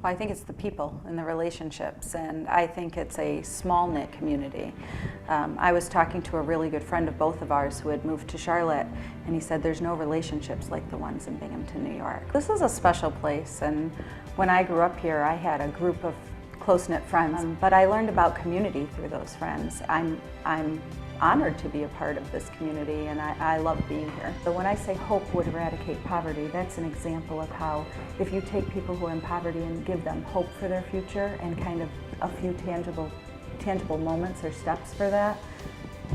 Well, I think it's the people and the relationships, and I think it's a small-knit community. I was talking to a really good friend of both of ours who had moved to Charlotte, and he said there's no relationships like the ones in Binghamton, New York. This is a special place, and when I grew up here, I had a group of close-knit friends, but I learned about community through those friends. I'm honored to be a part of this community, and I love being here. So when I say hope would eradicate poverty, that's an example of how if you take people who are in poverty and give them hope for their future and kind of a few tangible moments or steps for that,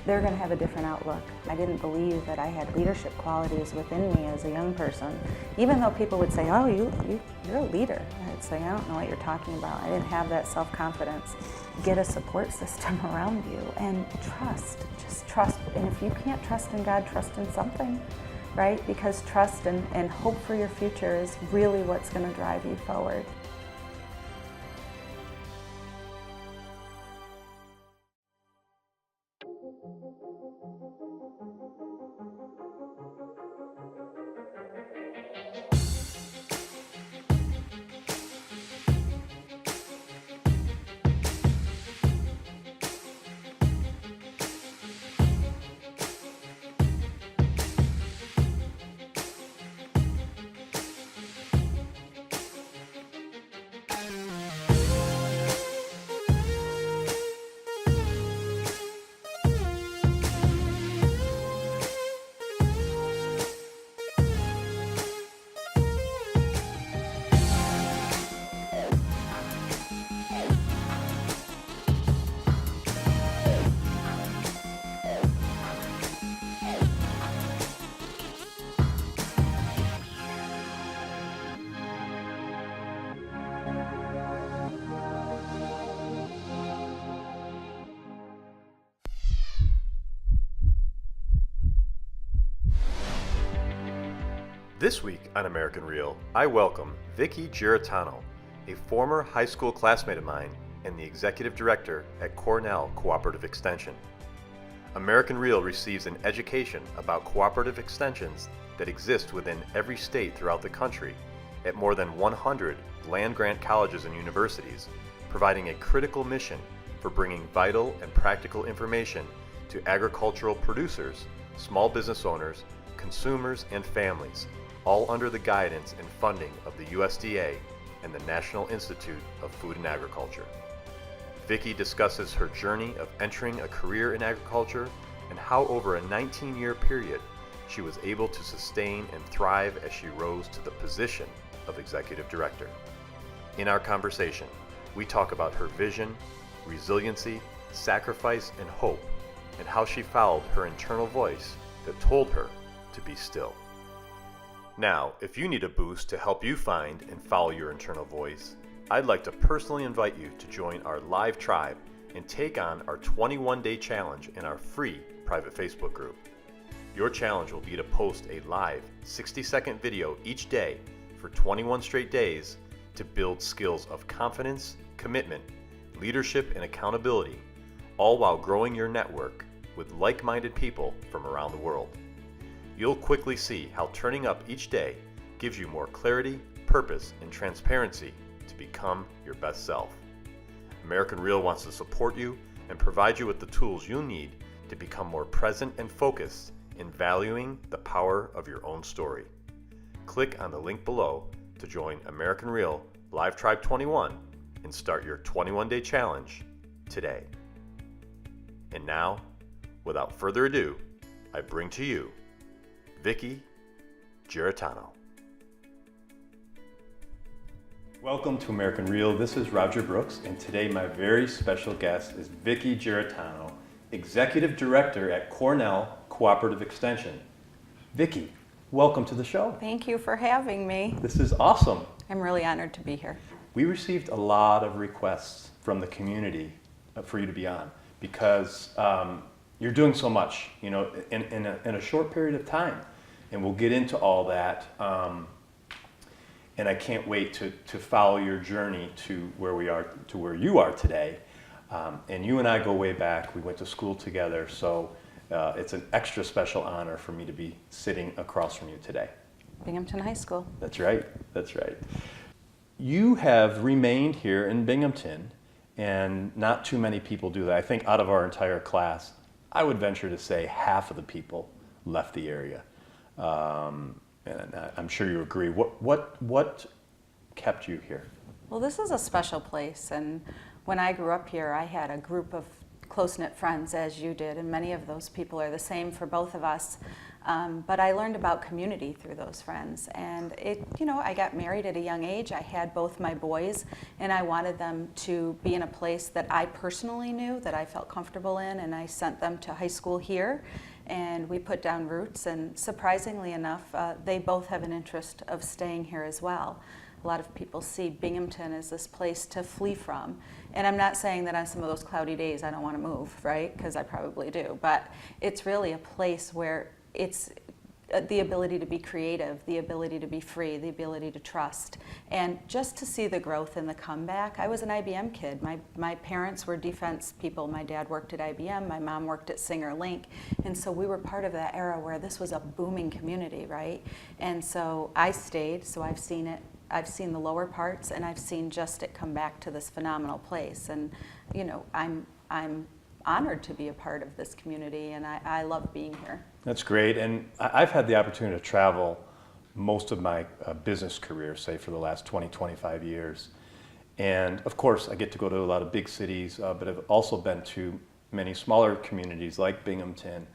they're going to have a different outlook. I didn't believe that I had leadership qualities within me as a young person, even though people would say, oh, you're a leader. I'd say, I don't know what you're talking about. I didn't have that self-confidence. Get a support system around you and trust, just trust. And if you can't trust in God, trust in something, right? Because trust and hope for your future is really what's going to drive you forward. This week on American Real, I welcome Vicki Giarratano, a former high school classmate of mine and the executive director at Cornell Cooperative Extension. American Real receives an education about cooperative extensions that exist within every state throughout the country at more than 100 land-grant colleges and universities, providing a critical mission for bringing vital and practical information to agricultural producers, small business owners, consumers, and families, all under the guidance and funding of the USDA and the National Institute of Food and Agriculture. Vicki discusses her journey of entering a career in agriculture and how over a 19-year period she was able to sustain and thrive as she rose to the position of executive director. In our conversation, we talk about her vision, resiliency, sacrifice, and hope, and how she followed her internal voice that told her to be still. Now, if you need a boost to help you find and follow your internal voice, I'd like to personally invite you to join our live tribe and take on our 21-day challenge in our free private Facebook group. Your challenge will be to post a live 60-second video each day for 21 straight days to build skills of confidence, commitment, leadership, and accountability, all while growing your network with like-minded people from around the world. You'll quickly see how turning up each day gives you more clarity, purpose, and transparency to become your best self. American Real wants to support you and provide you with the tools you'll need to become more present and focused in valuing the power of your own story. Click on the link below to join American Real Live Tribe 21 and start your 21-day challenge today. And now, without further ado, I bring to you Vicki Giarratano. Welcome to American Real. This is Roger Brooks, and today my very special guest is Vicki Giarratano, Executive Director at Cornell Cooperative Extension. Vicki, welcome to the show. Thank you for having me. This is awesome. I'm really honored to be here. We received a lot of requests from the community for you to be on because you're doing so much, in a short period of time. And we'll get into all that. And I can't wait to follow your journey to where we are, to where you are today. And you and I go way back. We went to school together, so it's an extra special honor for me to be sitting across from you today. Binghamton High School. That's right. That's right. You have remained here in Binghamton, and not too many people do that. I think out of our entire class, I would venture to say half of the people left the area. And I'm sure you agree. What kept you here? Well, this is a special place, and when I grew up here, I had a group of close-knit friends, as you did, and many of those people are the same for both of us. But I learned about community through those friends, and I got married at a young age. I had both my boys, and I wanted them to be in a place that I personally knew, that I felt comfortable in, and I sent them to high school here, and we put down roots, and surprisingly enough, they both have an interest of staying here as well. A lot of people see Binghamton as this place to flee from. And I'm not saying that on some of those cloudy days I don't want to move, right? Because I probably do. But it's really a place where it's the ability to be creative, the ability to be free, the ability to trust. And just to see the growth and the comeback. I was an IBM kid. My parents were defense people. My dad worked at IBM. My mom worked at Singer Link. And so we were part of that era where this was a booming community, right? And so I stayed, so I've seen it. I've seen the lower parts, and I've seen just it come back to this phenomenal place. And I'm honored to be a part of this community, and I love being here. That's great. And I've had the opportunity to travel most of my business career, say for the last 20, 25 years. And of course, I get to go to a lot of big cities, but I've also been to many smaller communities like Binghamton.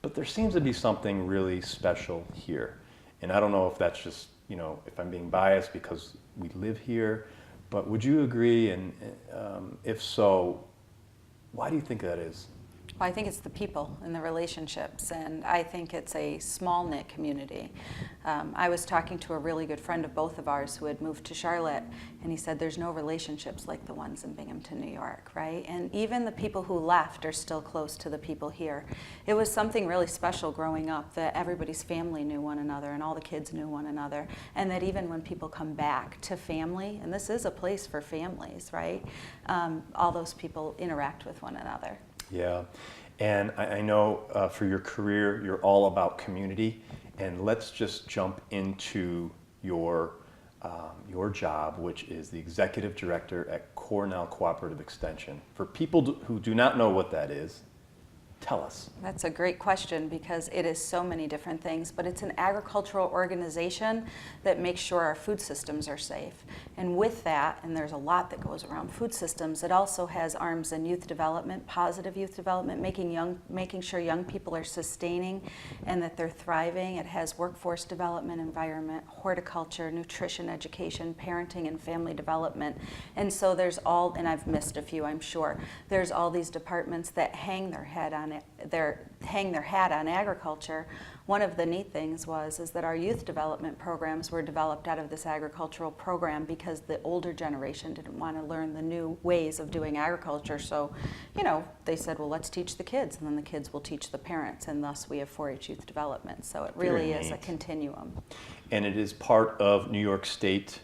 But there seems to be something really special here. And I don't know if that's just if I'm being biased because we live here, but would you agree? And if so, why do you think that is? Well, I think it's the people and the relationships, and I think it's a small-knit community. I was talking to a really good friend of both of ours who had moved to Charlotte, and he said there's no relationships like the ones in Binghamton, New York, right? And even the people who left are still close to the people here. It was something really special growing up that everybody's family knew one another and all the kids knew one another, and that even when people come back to family, and this is a place for families, right? All those people interact with one another. Yeah, and I know for your career, you're all about community, and let's just jump into your job, which is the Executive Director at Cornell Cooperative Extension. For people who do not know what that is, tell us. That's a great question because it is so many different things, but it's an agricultural organization that makes sure our food systems are safe. And with that, and there's a lot that goes around food systems, it also has arms in youth development, positive youth development, making sure young people are sustaining and that they're thriving. It has workforce development, environment, horticulture, nutrition, education, parenting, and family development. And so there's all, and I've missed a few, I'm sure, there's all these departments that hang their hat on agriculture. One of the neat things is that our youth development programs were developed out of this agricultural program because the older generation didn't want to learn the new ways of doing agriculture. So, they said, well, let's teach the kids, and then the kids will teach the parents, and thus we have 4-H youth development. So it really is a continuum. And it is part of New York State.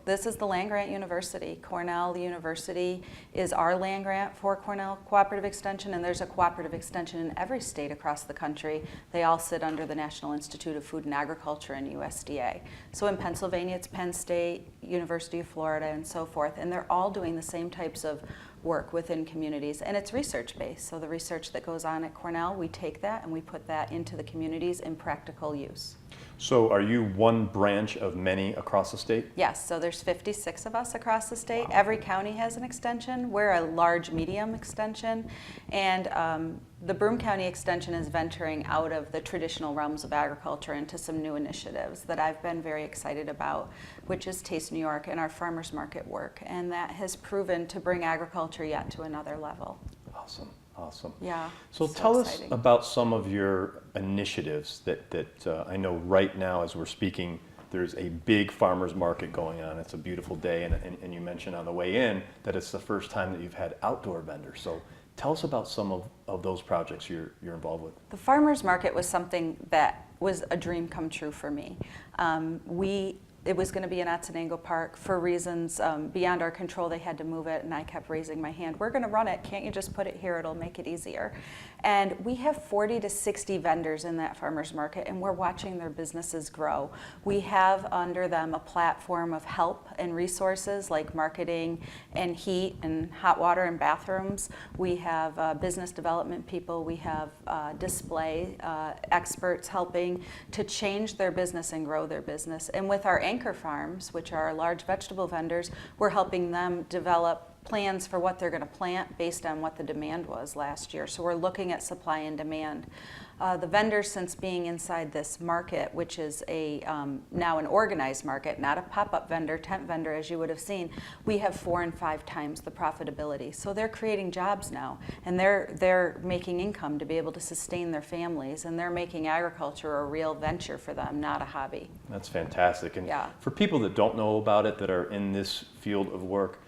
This is the land-grant university. Cornell University is our land-grant for Cornell Cooperative Extension, and there's a cooperative extension in every state across the country. They all sit under the National Institute of Food and Agriculture and USDA. So in Pennsylvania, it's Penn State, University of Florida, and so forth, and they're all doing the same types of work within communities, and it's research-based. So the research that goes on at Cornell, we take that and we put that into the communities in practical use. So are you one branch of many across the state? Yes, so there's 56 of us across the state. Wow. Every county has an extension. We're a large medium extension, and the Broome County Extension is venturing out of the traditional realms of agriculture into some new initiatives that I've been very excited about, which is Taste New York and our farmers market work, and that has proven to bring agriculture yet to another level. Awesome. Awesome. Yeah. So tell us about some of your initiatives that I know right now as we're speaking, there's a big farmers market going on. It's a beautiful day, and you mentioned on the way in that it's the first time that you've had outdoor vendors. So tell us about some of those projects you're involved with. The farmers market was something that was a dream come true for me. it was going to be in Otsonango Park. For reasons beyond our control, they had to move it, and I kept raising my hand. We're going to run it. Can't you just put it here? It'll make it easier. And we have 40 to 60 vendors in that farmers market, and we're watching their businesses grow. We have under them a platform of help and resources like marketing and heat and hot water and bathrooms. We have business development people. We have display experts helping to change their business and grow their business. And with our anchor farms, which are our large vegetable vendors, we're helping them develop plans for what they're going to plant based on what the demand was last year. So we're looking at supply and demand. The vendors, since being inside this market, which is now an organized market, not a pop-up vendor, tent vendor, as you would have seen, we have 4 and 5 times the profitability. So they're creating jobs now, and they're making income to be able to sustain their families, and they're making agriculture a real venture for them, not a hobby. That's fantastic. And yeah. For people that don't know about it, that are in this field of work,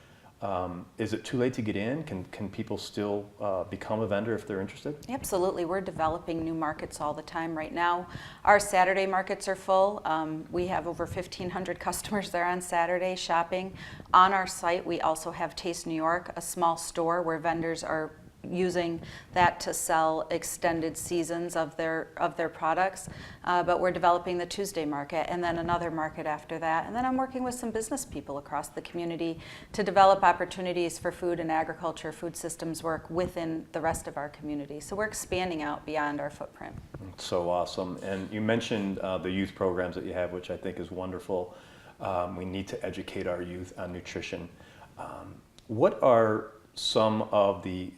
is it too late to get in? Can people still become a vendor if they're interested? Absolutely. We're developing new markets all the time. Right now, our Saturday markets are full. We have over 1,500 customers there on Saturday shopping. On our site, we also have Taste New York, a small store where vendors are using that to sell extended seasons of their products, but we're developing the Tuesday market and then another market after that. And then I'm working with some business people across the community to develop opportunities for food and agriculture, food systems work within the rest of our community. So we're expanding out beyond our footprint. So awesome. And you mentioned the youth programs that you have, which I think is wonderful. We need to educate our youth on nutrition. What are some of the,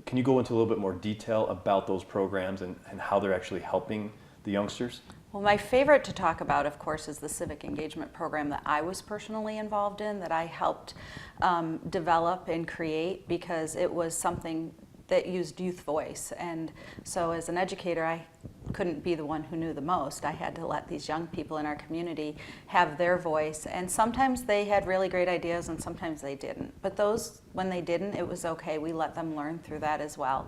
can you go into a little bit more detail about those programs and how they're actually helping the youngsters? Well, my favorite to talk about, of course, is the Civic Engagement Program that I was personally involved in, that I helped develop and create, because it was something that used youth voice. And so as an educator, I couldn't be the one who knew the most. I had to let these young people in our community have their voice. And sometimes they had really great ideas and sometimes they didn't. But those, when they didn't, it was okay. We let them learn through that as well.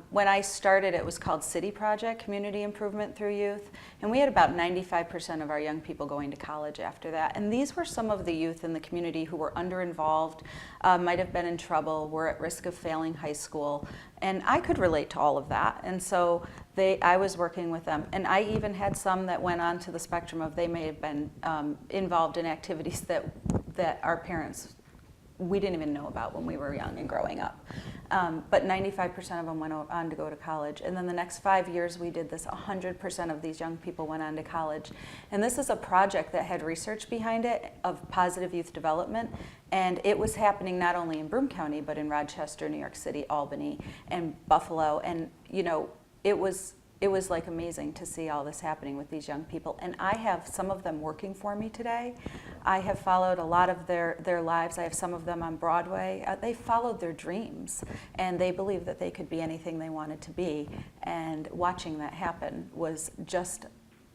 When I started, it was called City Project, Community Improvement Through Youth, and we had about 95% of our young people going to college after that. And these were some of the youth in the community who were under-involved, might have been in trouble, were at risk of failing high school, and I could relate to all of that. And so I was working with them, and I even had some that went on to the spectrum of they may have been involved in activities that our parents, we didn't even know about when we were young and growing up. But 95% of them went on to go to college. And then the next 5 years we did this, 100% of these young people went on to college. And this is a project that had research behind it of positive youth development. And it was happening not only in Broome County, but in Rochester, New York City, Albany, and Buffalo. And you know, it was like amazing to see all this happening with these young people. And I have some of them working for me today. I have followed a lot of their lives. I have some of them on Broadway. They followed their dreams, and they believed that they could be anything they wanted to be. And watching that happen was just,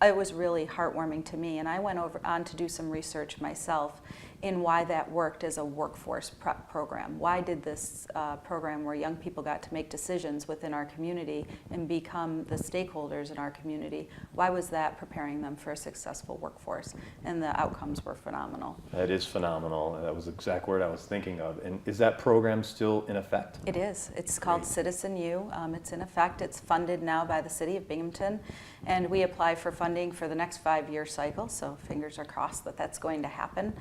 it was really heartwarming to me. And I went on to do some research myself in why that worked as a workforce prep program. Why did this program where young people got to make decisions within our community and become the stakeholders in our community, why was that preparing them for a successful workforce? And the outcomes were phenomenal. That is phenomenal. That was the exact word I was thinking of. And is that program still in effect? It is. It's called Citizen U. It's in effect. It's funded now by the city of Binghamton, and we apply for funding for the next 5-year cycle, so fingers are crossed that that's going to happen.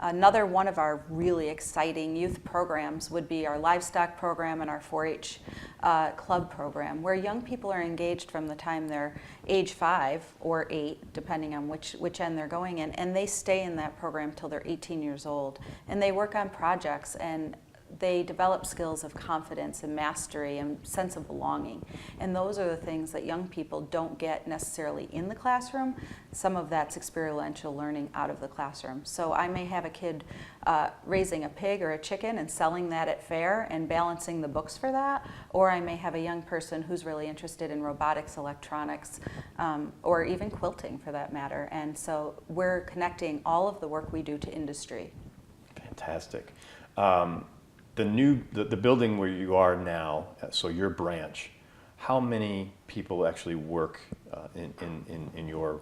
Another one of our really exciting youth programs would be our livestock program and our 4-H club program, where young people are engaged from the time they're age 5 or 8, depending on which end they're going in, and they stay in that program till they're 18 years old. And they work on projects, and they develop skills of confidence and mastery and sense of belonging. And those are the things that young people don't get necessarily in the classroom. Some of that's experiential learning out of the classroom. So I may have a kid raising a pig or a chicken and selling that at fair and balancing the books for that, or I may have a young person who's really interested in robotics, electronics, or even quilting for that matter. And so we're connecting all of the work we do to industry. Fantastic. The building where you are now, so your branch, how many people actually work in your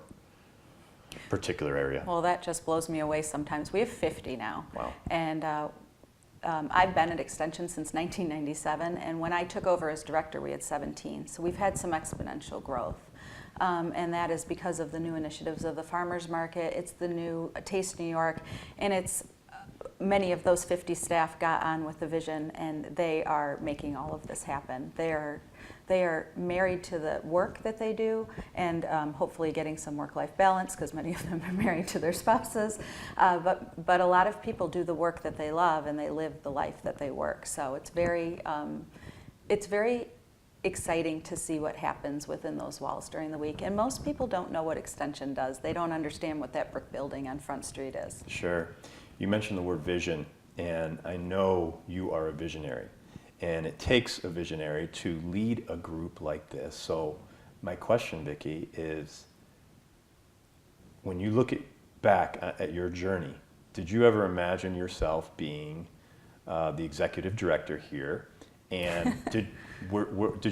particular area? Well, that just blows me away sometimes. We have 50 now. Wow. And I've been at Extension since 1997, and when I took over as director, we had 17. So we've had some exponential growth. And that is because of the new initiatives of the farmers market. It's the new Taste New York, and it's many of those 50 staff got on with the vision, and they are making all of this happen. They are married to the work that they do, and hopefully getting some work-life balance, because many of them are married to their spouses. But a lot of people do the work that they love, and they live the life that they work. So it's very exciting to see what happens within those walls during the week. And most people don't know what Extension does. They don't understand what that brick building on Front Street is. Sure. You mentioned the word vision, and I know you are a visionary. And it takes a visionary to lead a group like this. So my question, Vicki, is when you look back at your journey, did you ever imagine yourself being the executive director here? And did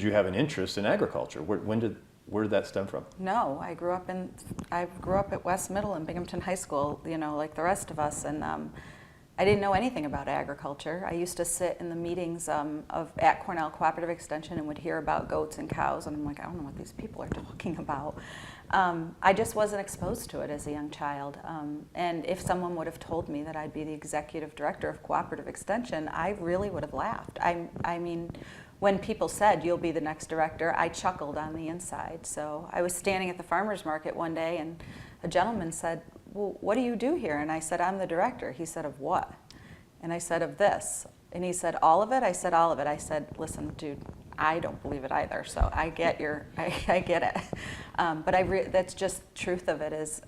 you have an interest in agriculture? Where did that stem from? No, I grew up at West Middle in Binghamton High School, like the rest of us, and I didn't know anything about agriculture. I used to sit in the meetings at Cornell Cooperative Extension and would hear about goats and cows, and I'm like, I don't know what these people are talking about. I just wasn't exposed to it as a young child. And if someone would have told me that I'd be the executive director of Cooperative Extension, I really would have laughed. I mean, when people said, you'll be the next director, I chuckled on the inside. So I was standing at the farmer's market one day, and a gentleman said, well, what do you do here? And I said, I'm the director. He said, of what? And I said, of this. And he said, all of it? I said, all of it. I said, listen, dude, I don't believe it either. So I get I get it. But that's just the truth of it is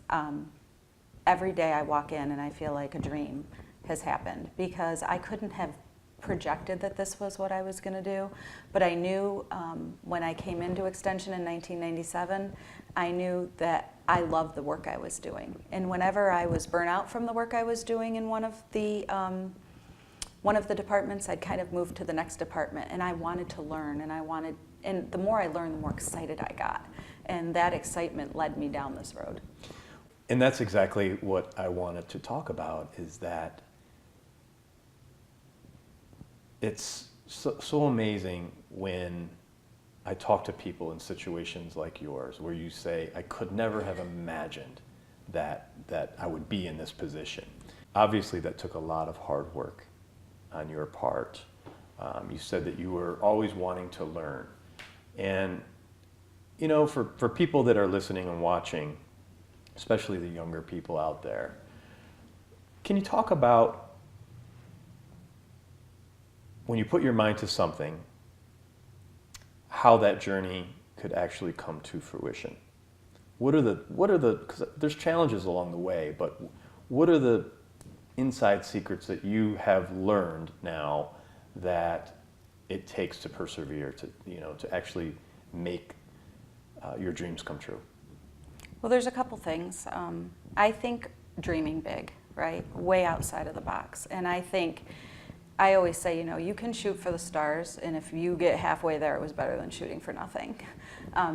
every day I walk in and I feel like a dream has happened, because I couldn't have projected that this was what I was going to do, but I knew when I came into Extension in 1997, I knew that I loved the work I was doing. And whenever I was burnt out from the work I was doing in one of the departments, I'd kind of move to the next department, and I wanted to learn, and the more I learned, the more excited I got, and that excitement led me down this road. And that's exactly what I wanted to talk about, is that it's so amazing when I talk to people in situations like yours, where you say, I could never have imagined that I would be in this position. Obviously, that took a lot of hard work on your part. You said that you were always wanting to learn. And, for people that are listening and watching, especially the younger people out there, can you talk about when you put your mind to something, how that journey could actually come to fruition? What are the, because there's challenges along the way, but what are the inside secrets that you have learned now that it takes to persevere, to actually make your dreams come true? Well, there's a couple things. I think dreaming big, right? Way outside of the box. And I always say, you can shoot for the stars, and if you get halfway there, it was better than shooting for nothing.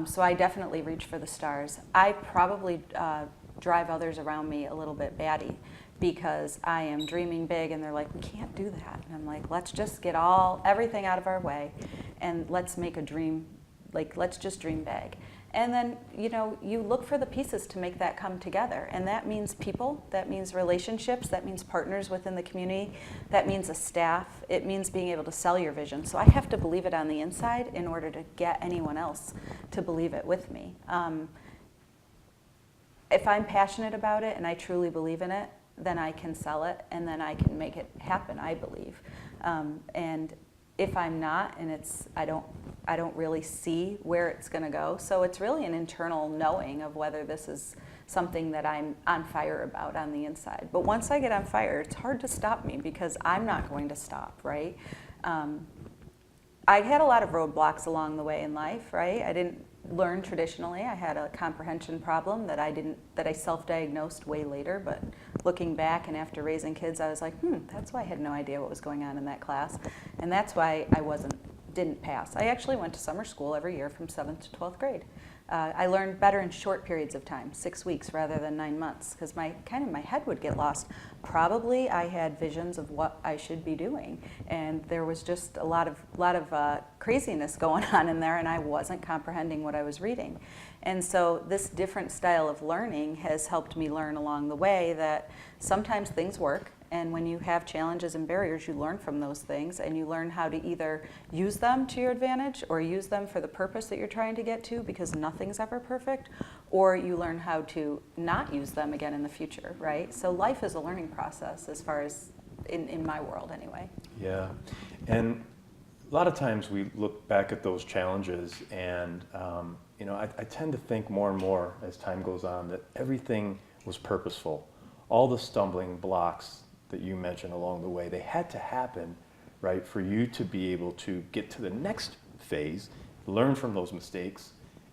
So I definitely reach for the stars. I probably drive others around me a little bit batty, because I am dreaming big, and they're like, we can't do that. And I'm like, let's just get everything out of our way, and let's make a dream, let's just dream big. And then, you look for the pieces to make that come together. And that means people, that means relationships, that means partners within the community, that means a staff, it means being able to sell your vision. So I have to believe it on the inside in order to get anyone else to believe it with me. If I'm passionate about it and I truly believe in it, then I can sell it, and then I can make it happen, I believe. And if I'm not, and I don't really see where it's going to go. So it's really an internal knowing of whether this is something that I'm on fire about on the inside. But once I get on fire, it's hard to stop me, because I'm not going to stop, right? I had a lot of roadblocks along the way in life, right? I didn't learn traditionally. I had a comprehension problem that I self-diagnosed way later, but looking back and after raising kids, I was like, that's why I had no idea what was going on in that class. And that's why I didn't pass. I actually went to summer school every year from 7th to 12th grade. I learned better in short periods of time, 6 weeks rather than 9 months, because my head would get lost. Probably I had visions of what I should be doing, and there was just a lot of craziness going on in there, and I wasn't comprehending what I was reading. And so this different style of learning has helped me learn along the way that sometimes things work, and when you have challenges and barriers, you learn from those things, and you learn how to either use them to your advantage or use them for the purpose that you're trying to get to, because nothing's ever perfect, or you learn how to not use them again in the future, right? So life is a learning process, as far as in my world anyway. Yeah, and a lot of times we look back at those challenges, and I tend to think more and more as time goes on that everything was purposeful. All the stumbling blocks that you mentioned along the way, they had to happen, right, for you to be able to get to the next phase, learn from those mistakes,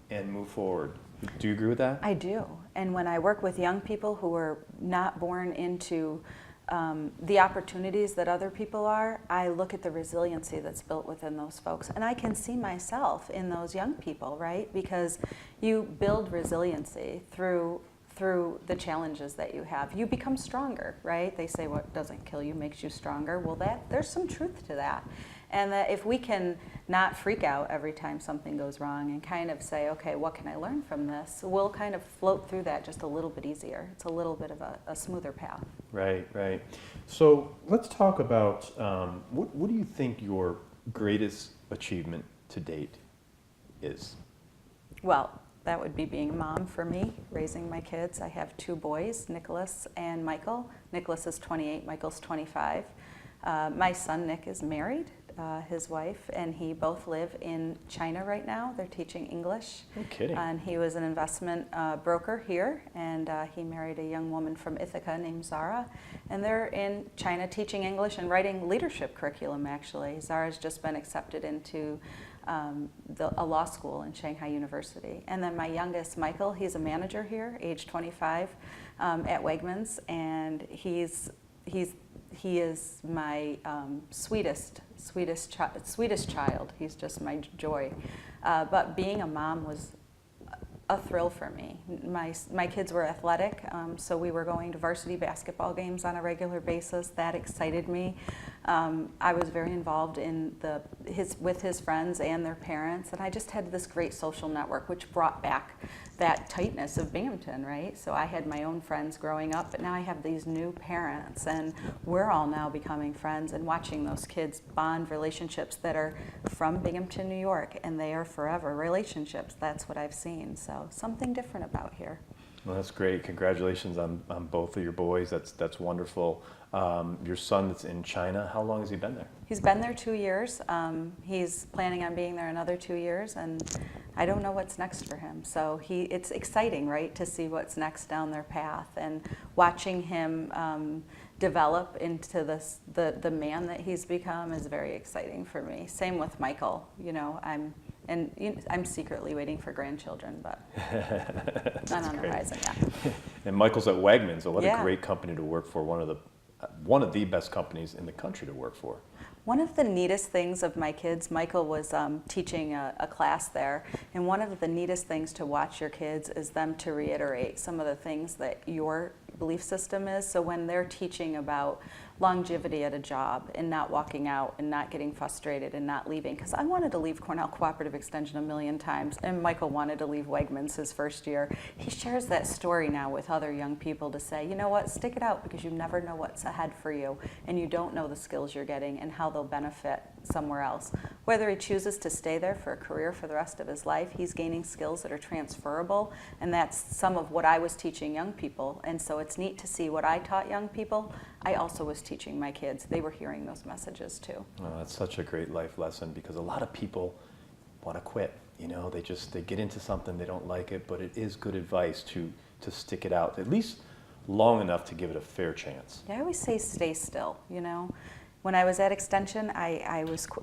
and move forward. Do you agree with that? I do. And when I work with young people who are not born into the opportunities that other people are, I look at the resiliency that's built within those folks. And I can see myself in those young people, right? Because you build resiliency through the challenges that you have. You become stronger, right? They say what doesn't kill you makes you stronger. Well, there's some truth to that. And that if we can not freak out every time something goes wrong and kind of say, okay, what can I learn from this? We'll kind of float through that just a little bit easier. It's a little bit of a smoother path. Right, right. So let's talk about what do you think your greatest achievement to date is? Well, that would be being a mom for me, raising my kids. I have 2 boys, Nicholas and Michael. Nicholas is 28, Michael's 25. My son Nick is married, his wife, and he both live in China right now. They're teaching English. No kidding. And he was an investment broker here, and he married a young woman from Ithaca named Zara. And they're in China teaching English and writing leadership curriculum, actually. Zara's just been accepted into a law school in Shanghai University. And then my youngest, Michael, he's a manager here, age 25, at Wegmans, and he is my sweetest child. He's just my joy. But being a mom was a thrill for me. My kids were athletic, so we were going to varsity basketball games on a regular basis. That excited me. I was very involved in with his friends and their parents, and I just had this great social network, which brought back that tightness of Binghamton, right? So I had my own friends growing up, but now I have these new parents, and we're all now becoming friends and watching those kids bond relationships that are from Binghamton, New York, and they are forever relationships. That's what I've seen. So something different about here. Well, that's great. Congratulations on both of your boys. That's wonderful. Your son that's in China, how long has he been there? He's been there 2 years. He's planning on being there another 2 years, and I don't know what's next for him. So it's exciting, right, to see what's next down their path, and watching him develop into the man that he's become is very exciting for me. Same with Michael. I'm secretly waiting for grandchildren, but not on the horizon yet. And Michael's at Wegmans, what Yeah. a great company to work for. One of the best companies in the country to work for. One of the neatest things of my kids, Michael was teaching a class there, and one of the neatest things to watch your kids is them to reiterate some of the things that your belief system is. So when they're teaching about longevity at a job and not walking out and not getting frustrated and not leaving, because I wanted to leave Cornell Cooperative Extension a million times, and Michael wanted to leave Wegmans his first year. He shares that story now with other young people to say, you know what, stick it out, because you never know what's ahead for you, and you don't know the skills you're getting and how they'll benefit somewhere else. Whether he chooses to stay there for a career for the rest of his life, he's gaining skills that are transferable, and that's some of what I was teaching young people. And so it's neat to see what I taught young people, I also was teaching my kids. They were hearing those messages too. Oh, that's such a great life lesson, because a lot of people want to quit. They get into something, they don't like it, but it is good advice to stick it out, at least long enough to give it a fair chance. Yeah, I always say stay still, When I was at Extension,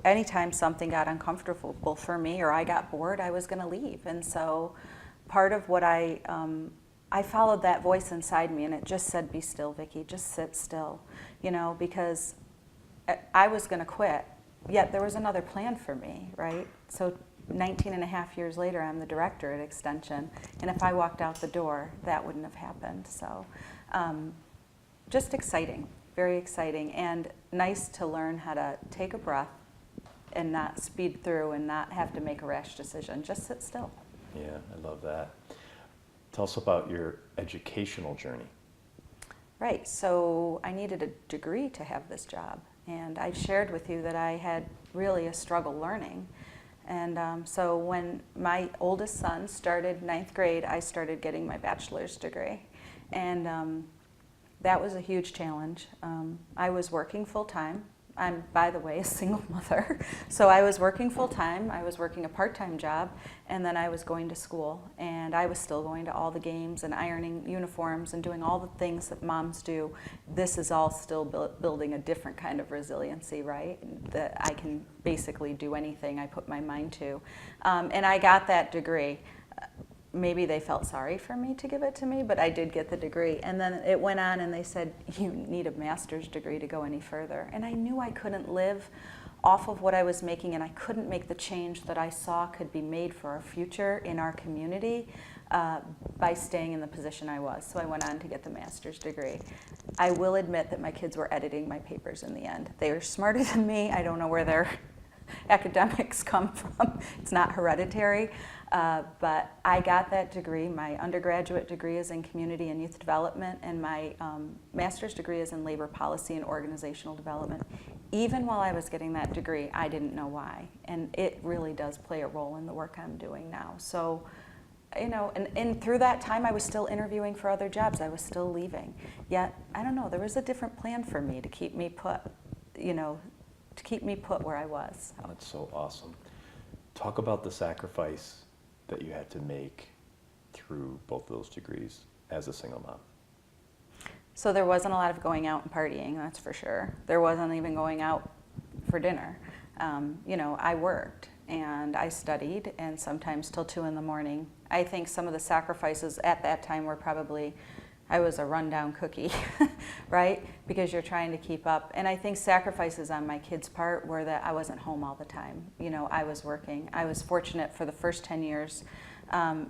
anytime something got uncomfortable for me or I got bored, I was going to leave. And so part of what I followed that voice inside me, and it just said, be still, Vicki, just sit still, because I was going to quit, yet there was another plan for me, right? So 19 and a half years later, I'm the director at Extension, and if I walked out the door, that wouldn't have happened. So just exciting, very exciting, and nice to learn how to take a breath and not speed through and not have to make a rash decision. Just sit still. Yeah, I love that. Tell us about your educational journey. Right, so I needed a degree to have this job, and I shared with you that I had really a struggle learning. And so when my oldest son started ninth grade, I started getting my bachelor's degree. And that was a huge challenge. I was working full-time. I'm, by the way, a single mother. So I was working full-time, I was working a part-time job, and then I was going to school. And I was still going to all the games and ironing uniforms and doing all the things that moms do. This is all still building a different kind of resiliency, right? That I can basically do anything I put my mind to. And I got that degree. Maybe they felt sorry for me to give it to me, but I did get the degree. And then it went on and they said, you need a master's degree to go any further. And I knew I couldn't live off of what I was making, and I couldn't make the change that I saw could be made for our future in our community by staying in the position I was. So I went on to get the master's degree. I will admit that my kids were editing my papers in the end. They were smarter than me. I don't know where their academics come from. It's not hereditary. But I got that degree. My undergraduate degree is in community and youth development, and my master's degree is in labor policy and organizational development. Even while I was getting that degree, I didn't know why. And it really does play a role in the work I'm doing now. So, you know, and through that time, I was still interviewing for other jobs. I was still leaving. Yet, I don't know, there was a different plan for me to keep me put, you know, to keep me put where I was. That's so awesome. Talk about the sacrifice that you had to make through both of those degrees as a single mom. So there wasn't a lot of going out and partying, that's for sure. There wasn't even going out for dinner. You know, I worked and I studied, and sometimes till 2 in the morning. I think some of the sacrifices at that time were probably, I was a rundown cookie, right? Because you're trying to keep up. And I think sacrifices on my kids' part were that I wasn't home all the time. You know, I was working. I was fortunate for the first 10 years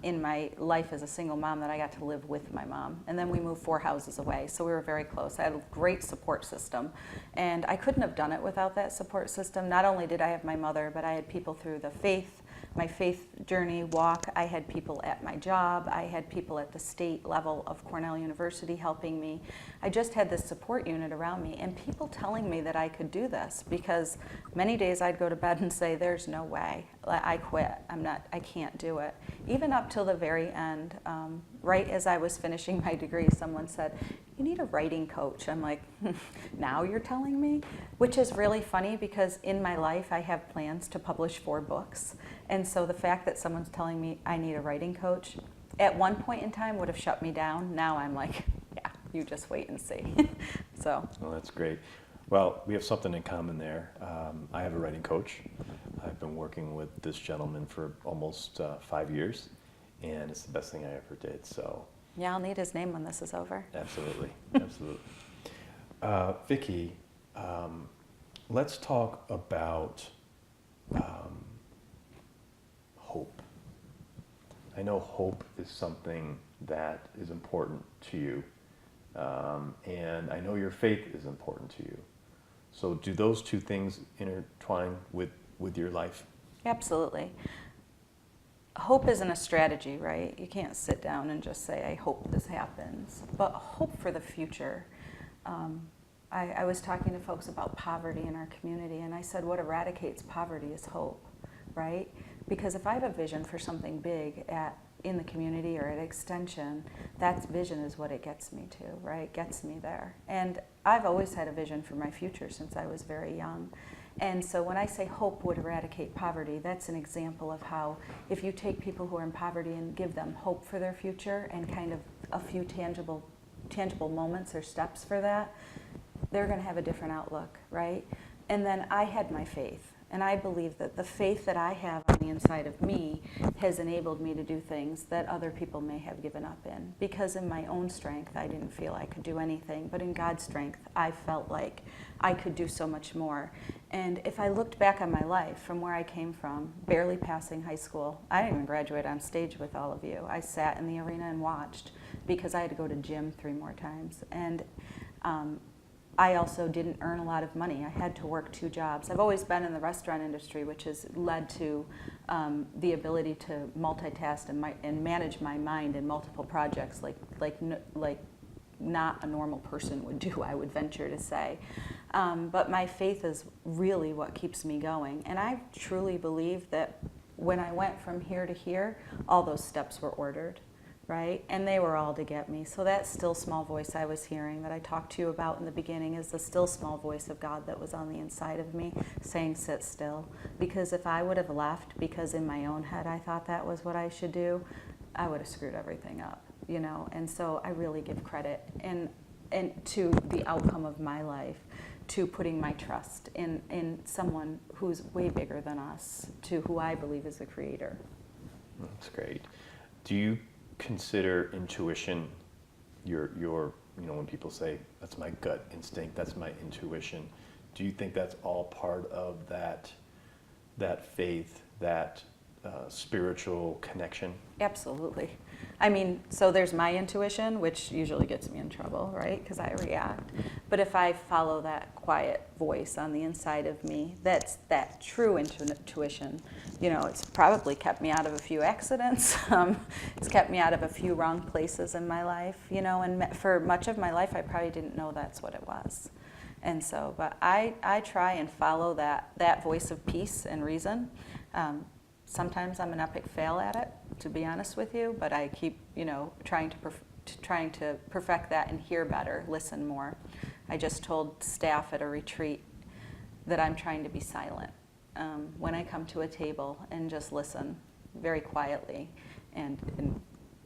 in my life as a single mom that I got to live with my mom. And then we moved 4 houses away, so we were very close. I had a great support system. And I couldn't have done it without that support system. Not only did I have my mother, but I had people through my faith journey walk. I had people at my job. I had people at the state level of Cornell University helping me. I just had this support unit around me, and people telling me that I could do this, because many days I'd go to bed and say, there's no way. I quit. I can't do it. Even up till the very end, right as I was finishing my degree, someone said, you need a writing coach. I'm like, now you're telling me? Which is really funny, because in my life I have plans to publish 4 books. And so the fact that someone's telling me I need a writing coach at one point in time would have shut me down. Now I'm like, yeah, you just wait and see. So. Well, that's great. Well, we have something in common there. I have a writing coach. I've been working with this gentleman for almost 5 years, and it's the best thing I ever did. So. Yeah, I'll need his name when this is over. Absolutely, absolutely. Vicki, let's talk about hope. I know hope is something that is important to you, and I know your faith is important to you. So do those two things intertwine with your life? Absolutely. Hope isn't a strategy, right? You can't sit down and just say, I hope this happens. But hope for the future. I was talking to folks about poverty in our community, and I said what eradicates poverty is hope, right? Because if I have a vision for something big in the community or at Extension, that vision is what it gets me to, right? Gets me there. And I've always had a vision for my future since I was very young. And so when I say hope would eradicate poverty, that's an example of how if you take people who are in poverty and give them hope for their future and kind of a few tangible moments or steps for that, they're going to have a different outlook, right? And then I had my faith. And I believe that the faith that I have on the inside of me has enabled me to do things that other people may have given up in. Because in my own strength, I didn't feel I could do anything. But in God's strength, I felt like I could do so much more. And if I looked back on my life from where I came from, barely passing high school, I didn't even graduate on stage with all of you. I sat in the arena and watched because I had to go to gym 3 more times. And I also didn't earn a lot of money. I had to work 2 jobs. I've always been in the restaurant industry, which has led to the ability to multitask and manage my mind in multiple projects, like not a normal person would do, I would venture to say. But my faith is really what keeps me going. And I truly believe that when I went from here to here, all those steps were ordered. Right? And they were all to get me. So that still small voice I was hearing that I talked to you about in the beginning is the still small voice of God that was on the inside of me saying, sit still. Because if I would have left because in my own head I thought that was what I should do, I would have screwed everything up, you know? And so I really give credit and to the outcome of my life, to putting my trust in someone who's way bigger than us, to who I believe is the creator. That's great. Do you consider intuition your when people say that's my gut instinct, that's my intuition, do you think that's all part of that faith, that spiritual connection? Absolutely. I mean, so there's my intuition, which usually gets me in trouble, right? Because I react. But if I follow that quiet voice on the inside of me, that's that true intuition. You know, it's probably kept me out of a few accidents. It's kept me out of a few wrong places in my life, you know, and for much of my life, I probably didn't know that's what it was. And so, but I try and follow that voice of peace and reason. Sometimes I'm an epic fail at it, to be honest with you, but I keep, you know, trying to perfect that and hear better, listen more. I just told staff at a retreat that I'm trying to be silent when I come to a table and just listen very quietly. And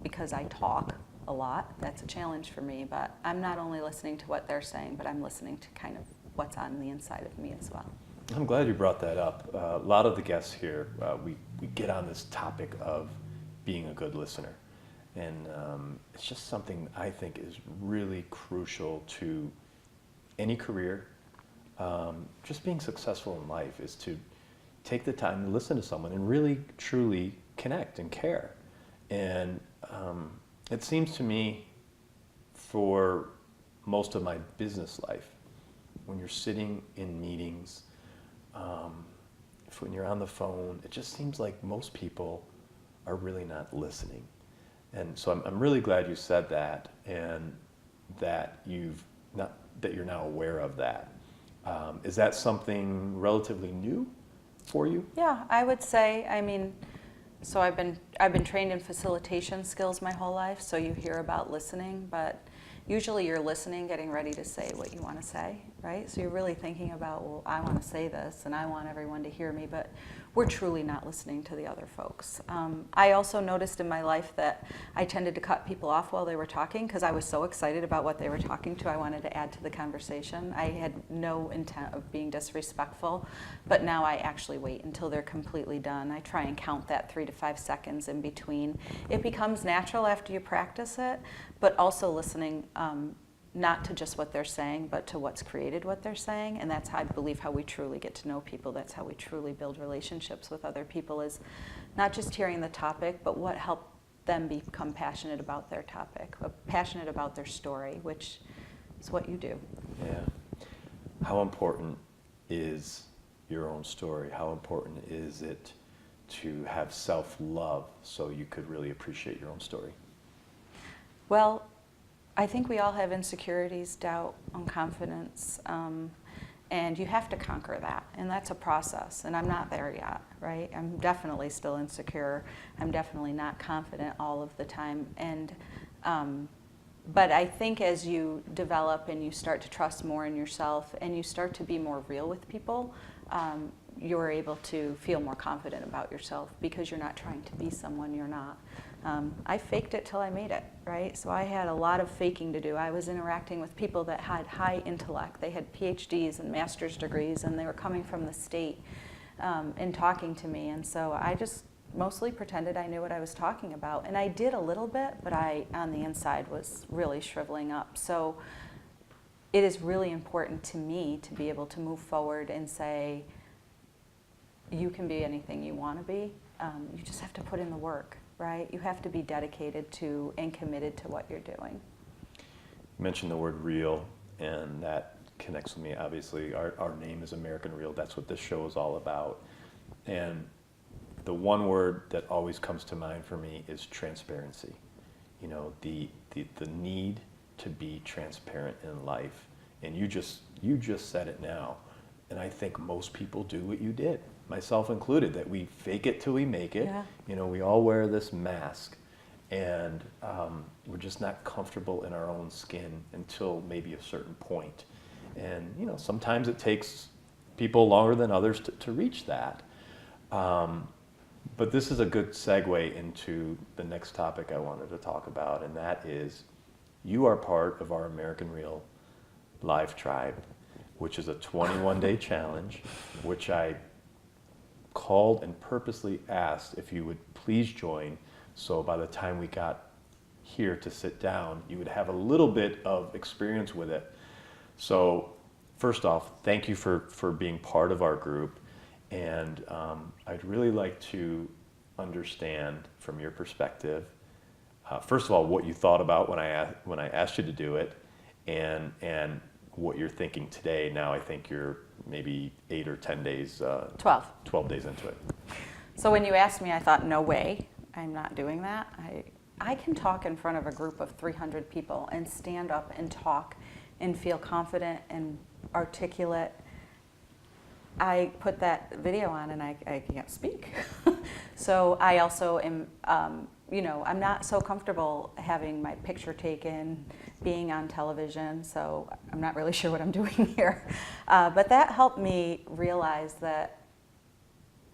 because I talk a lot, that's a challenge for me, but I'm not only listening to what they're saying, but I'm listening to kind of what's on the inside of me as well. I'm glad you brought that up. A lot of the guests here, we get on this topic of being a good listener. And it's just something I think is really crucial to any career. Just being successful in life is to take the time to listen to someone and really, truly connect and care. And it seems to me for most of my business life, when you're sitting in meetings, when you're on the phone, it just seems like most people are really not listening. And so I'm really glad you said that, and that you're now aware of that. Is that something relatively new for you? Yeah, I would say, I mean, so I've been trained in facilitation skills my whole life, so you hear about listening, but usually you're listening, getting ready to say what you want to say, right? So you're really thinking about, well, I want to say this and I want everyone to hear me, but we're truly not listening to the other folks. I also noticed in my life that I tended to cut people off while they were talking because I was so excited about what they were talking to. I wanted to add to the conversation. I had no intent of being disrespectful, but now I actually wait until they're completely done. I try and count that 3 to 5 seconds in between. It becomes natural after you practice it, but also listening not to just what they're saying, but to what's created what they're saying. And that's how I believe how we truly get to know people. That's how we truly build relationships with other people, is not just hearing the topic, but what helped them become passionate about their topic, passionate about their story, which is what you do. Yeah. How important is your own story? How important is it to have self-love so you could really appreciate your own story? Well, I think we all have insecurities, doubt, unconfidence, and you have to conquer that, and that's a process, and I'm not there yet, right? I'm definitely still insecure. I'm definitely not confident all of the time, and but I think as you develop and you start to trust more in yourself and you start to be more real with people, you're able to feel more confident about yourself because you're not trying to be someone you're not. I faked it till I made it, right? So I had a lot of faking to do. I was interacting with people that had high intellect. They had PhDs and master's degrees, and they were coming from the state. in talking to me. And so I just mostly pretended I knew what I was talking about. And I did a little bit, but I, on the inside, was really shriveling up. So it is really important to me to be able to move forward and say, you can be anything you want to be. You just have to put in the work, right? You have to be dedicated to and committed to what you're doing. You mentioned the word real, and that connects with me. Obviously, our name is American Real. That's what this show is all about. And the one word that always comes to mind for me is transparency. You know, the need to be transparent in life. And you just said it now. And I think most people do what you did, myself included, that we fake it till we make it. Yeah. You know, we all wear this mask, and we're just not comfortable in our own skin until maybe a certain point. And, you know, sometimes it takes people longer than others to reach that. But this is a good segue into the next topic I wanted to talk about, and that is you are part of our American Real Live Tribe, which is a 21-day challenge, which I called and purposely asked if you would please join, so by the time we got here to sit down, you would have a little bit of experience with it. So first off, thank you for being part of our group, and I'd really like to understand from your perspective, first of all, what you thought about when I asked you to do it, and what you're thinking today. Now I think you're maybe 8 or 10 days, 12 days into it. So when you asked me, I thought, no way, I'm not doing that. I can talk in front of a group of 300 people and stand up and talk and feel confident and articulate. I put that video on and I can't speak. So I also am, you know, I'm not so comfortable having my picture taken, being on television, so I'm not really sure what I'm doing here. But that helped me realize that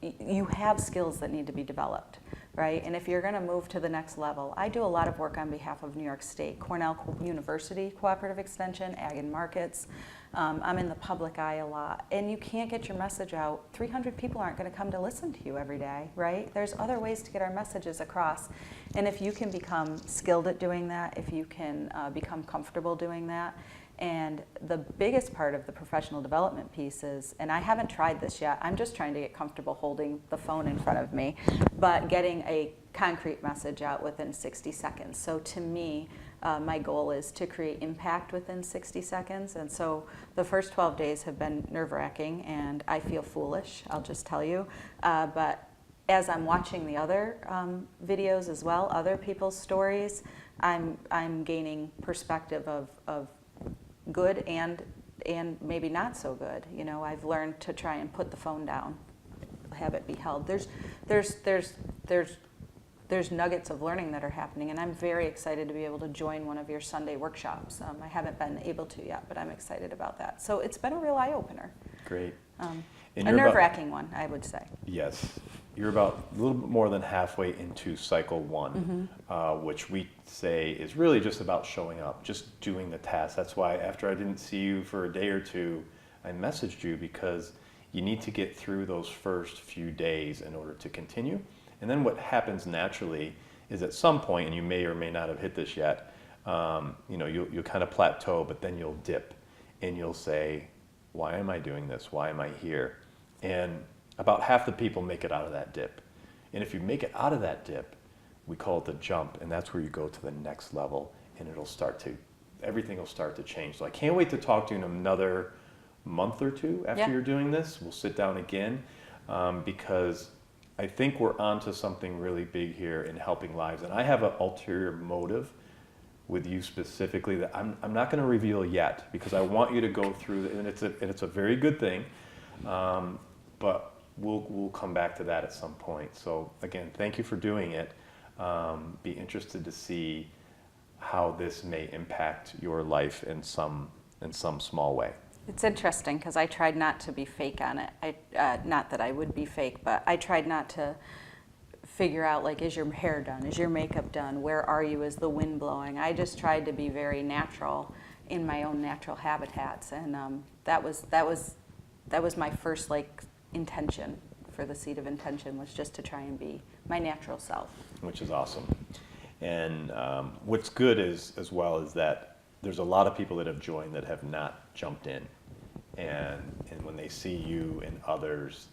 you have skills that need to be developed, right? And if you're going to move to the next level, I do a lot of work on behalf of New York State, Cornell University Cooperative Extension, Ag and Markets. I'm in the public eye a lot, and you can't get your message out. 300 people aren't going to come to listen to you every day, right? There's other ways to get our messages across, and if you can become skilled at doing that, if you can become comfortable doing that, and the biggest part of the professional development piece is, and I haven't tried this yet, I'm just trying to get comfortable holding the phone in front of me, but getting a concrete message out within 60 seconds. So to me, my goal is to create impact within 60 seconds. And so the first 12 days have been nerve-wracking, and I feel foolish, I'll just tell you. But as I'm watching the other videos as well, other people's stories, I'm gaining perspective of good and maybe not so good. You know, I've learned to try and put the phone down, have it be held. There's nuggets of learning that are happening, and I'm very excited to be able to join one of your Sunday workshops. I haven't been able to yet, but I'm excited about that. So it's been a real eye-opener. Great. A nerve-wracking one, I would say. Yes. You're about a little bit more than halfway into cycle one, which we say is really just about showing up, just doing the task. That's why after I didn't see you for a day or two, I messaged you, because you need to get through those first few days in order to continue. And then what happens naturally is at some point, and you may or may not have hit this yet, you know, you'll kind of plateau, but then you'll dip and you'll say, why am I doing this? Why am I here? And about half the people make it out of that dip. And if you make it out of that dip, we call it the jump, and that's where you go to the next level, and everything will start to change. So I can't wait to talk to you in another month or two after you're doing this. We'll sit down again, because I think we're onto something really big here in helping lives. And I have an ulterior motive with you specifically that I'm not going to reveal yet, because I want you to go through, and it's a very good thing, but we'll come back to that at some point. So again, thank you for doing it. Be interested to see how this may impact your life in some small way. It's interesting, because I tried not to be fake on it. Not that I would be fake, but I tried not to figure out, like, is your hair done? Is your makeup done? Where are you? Is the wind blowing? I just tried to be very natural in my own natural habitats, and that was my first, like, intention, for the seed of intention was just to try and be my natural self. Which is awesome. And what's good is, as well, is that there's a lot of people that have joined that have not jumped in. And when they see you and others,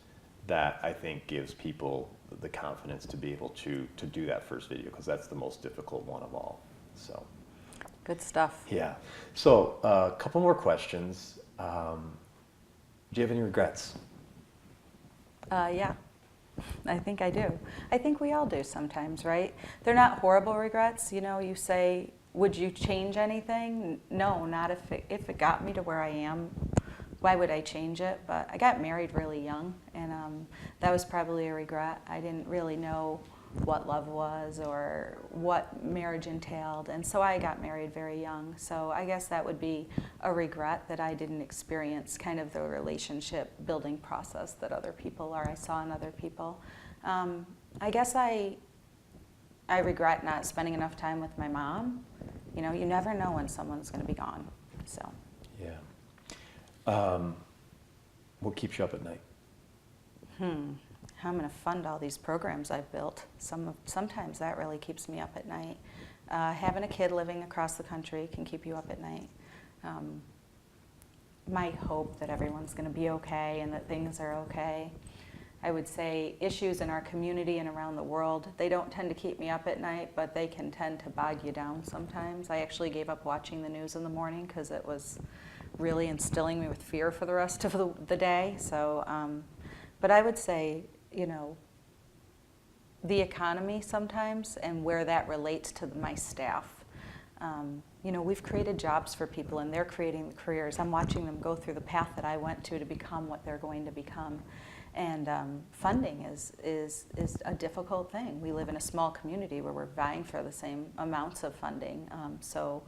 that I think gives people the confidence to be able to do that first video, because that's the most difficult one of all. So Good stuff. yeah. So a couple more questions. Do you have any regrets? Yeah, I think I do. I think we all do sometimes, right? They're not horrible regrets. You know, you say, would you change anything? No, not if it got me to where I am. Why would I change it? But I got married really young, and that was probably a regret. I didn't really know what love was or what marriage entailed, and so I got married very young. So I guess that would be a regret, that I didn't experience kind of the relationship building process that other people I saw in other people. I guess I regret not spending enough time with my mom. You know, you never know when someone's going to be gone. So Yeah. What keeps you up at night? How I'm going to fund all these programs I've built. Sometimes that really keeps me up at night. Having a kid living across the country can keep you up at night. My hope that everyone's going to be okay and that things are okay. I would say issues in our community and around the world, they don't tend to keep me up at night, but they can tend to bog you down sometimes. I actually gave up watching the news in the morning because it was really instilling me with fear for the rest of the day. So, but I would say, you know, the economy sometimes and where that relates to my staff. You know, we've created jobs for people and they're creating the careers. I'm watching them go through the path that I went to become what they're going to become. And funding is a difficult thing. We live in a small community where we're vying for the same amounts of funding. So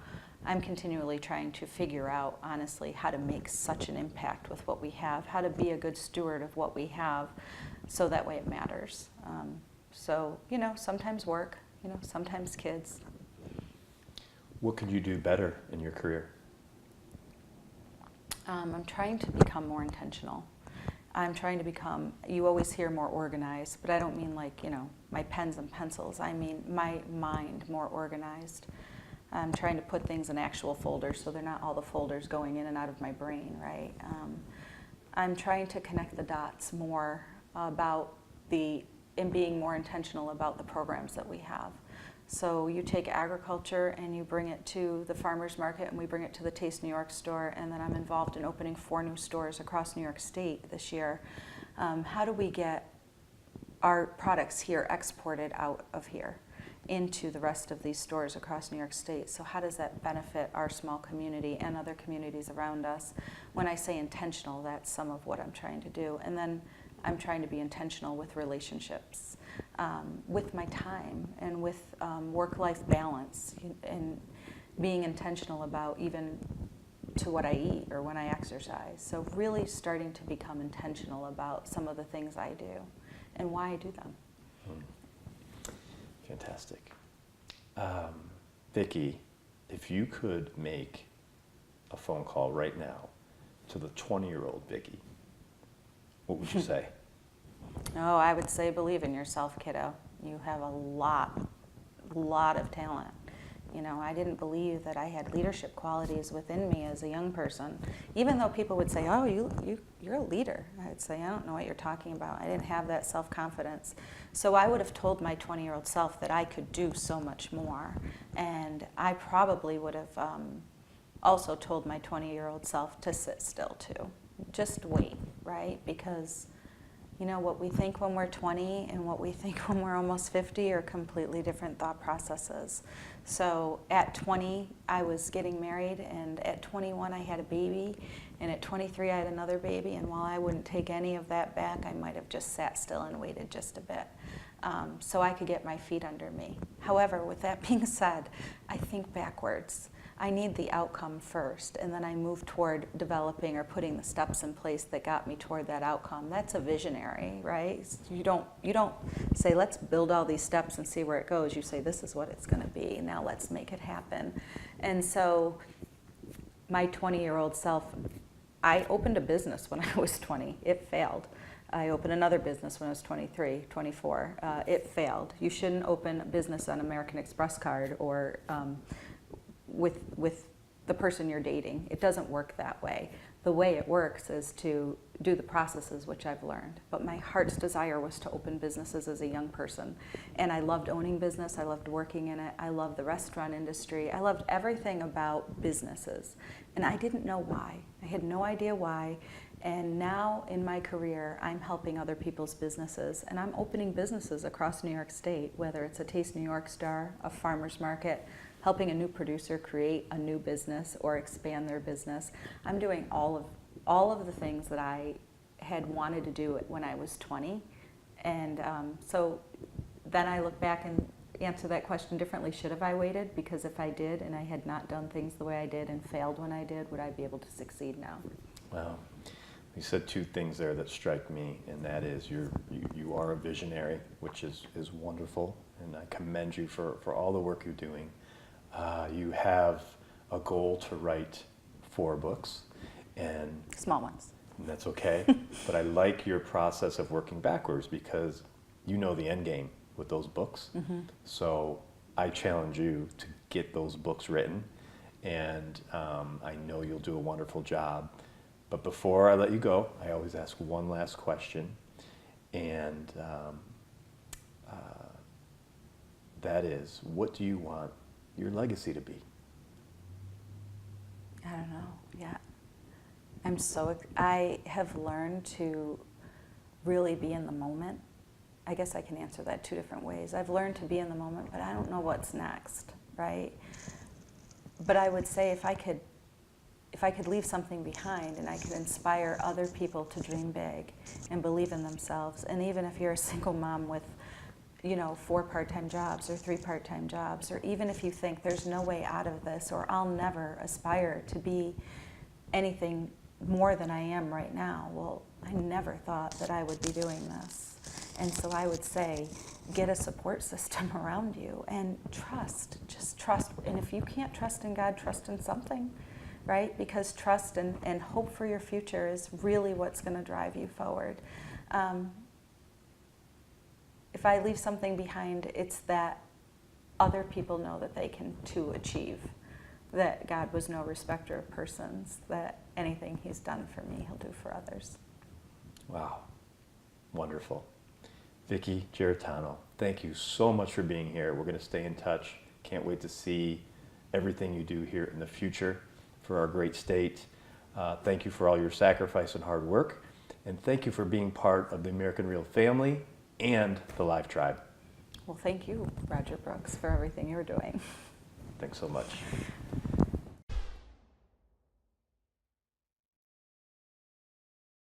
I'm continually trying to figure out, honestly, how to make such an impact with what we have, how to be a good steward of what we have, so that way it matters. So, you know, sometimes work, you know, sometimes kids. What could you do better in your career? I'm trying to become more intentional. I'm trying to become, you always hear more organized, but I don't mean like, you know, my pens and pencils. I mean my mind more organized. I'm trying to put things in actual folders so they're not all the folders going in and out of my brain, right? I'm trying to connect the dots more about and being more intentional about the programs that we have. So you take agriculture and you bring it to the farmers market, and we bring it to the Taste New York store, and then I'm involved in opening 4 new stores across New York State this year. How do we get our products here exported out of here into the rest of these stores across New York State? So how does that benefit our small community and other communities around us? When I say intentional, that's some of what I'm trying to do. And then I'm trying to be intentional with relationships, with my time, and with work-life balance, and being intentional about even to what I eat or when I exercise. So really starting to become intentional about some of the things I do and why I do them. Fantastic. Vicki, if you could make a phone call right now to the 20-year-old Vicki, what would you say? Oh, I would say believe in yourself, kiddo. You have a lot of talent. You know, I didn't believe that I had leadership qualities within me as a young person. Even though people would say, oh, you're a leader. I'd say, I don't know what you're talking about. I didn't have that self-confidence. So I would have told my 20-year-old self that I could do so much more. And I probably would have also told my 20-year-old self to sit still too. Just wait, right? Because you know, what we think when we're 20 and what we think when we're almost 50 are completely different thought processes. So at 20, I was getting married, and at 21, I had a baby, and at 23, I had another baby, and while I wouldn't take any of that back, I might have just sat still and waited just a bit, so I could get my feet under me. However, with that being said, I think backwards. I need the outcome first, and then I move toward developing or putting the steps in place that got me toward that outcome. That's a visionary, right? You don't say, let's build all these steps and see where it goes. You say, this is what it's going to be. Now let's make it happen. And so my 20-year-old self, I opened a business when I was 20. It failed. I opened another business when I was 23, 24. It failed. You shouldn't open a business on American Express card or with the person you're dating. It doesn't work that way. The way it works is to do the processes, which I've learned. But my heart's desire was to open businesses as a young person. And I loved owning business. I loved working in it. I loved the restaurant industry. I loved everything about businesses. And I didn't know why. I had no idea why. And now in my career, I'm helping other people's businesses. And I'm opening businesses across New York State, whether it's a Taste New York Star, a farmer's market, helping a new producer create a new business or expand their business. I'm doing all of the things that I had wanted to do when I was 20. And so then I look back and answer that question differently. Should have I waited? Because if I did and I had not done things the way I did and failed when I did, would I be able to succeed now? Wow. You said two things there that strike me, and that is you are a visionary, which is wonderful, and I commend you for all the work you're doing. You have a goal to write 4 books, and small ones. And that's okay. But I like your process of working backwards because you know the end game with those books. Mm-hmm. So I challenge you to get those books written, and I know you'll do a wonderful job. But before I let you go, I always ask one last question, and that is, what do you want your legacy to be? I don't know yet. I have learned to really be in the moment. I guess I can answer that 2 different ways. I've learned to be in the moment, but I don't know what's next, right? But I would say if I could leave something behind and I could inspire other people to dream big and believe in themselves, and even if you're a single mom with 4 part-time jobs or 3 part-time jobs, or even if you think there's no way out of this, or I'll never aspire to be anything more than I am right now, well, I never thought that I would be doing this. And so I would say, get a support system around you and just trust. And if you can't trust in God, trust in something, right? Because trust and hope for your future is really what's going to drive you forward. If I leave something behind, it's that other people know that they can too achieve, that God was no respecter of persons, that anything He's done for me, He'll do for others. Wow. Wonderful. Vicki Giarratano, thank you so much for being here. We're going to stay in touch. Can't wait to see everything you do here in the future for our great state. Thank you for all your sacrifice and hard work. And thank you for being part of the American Real family and the Live Tribe. Well, thank you, Roger Brooks, for everything you're doing. Thanks so much.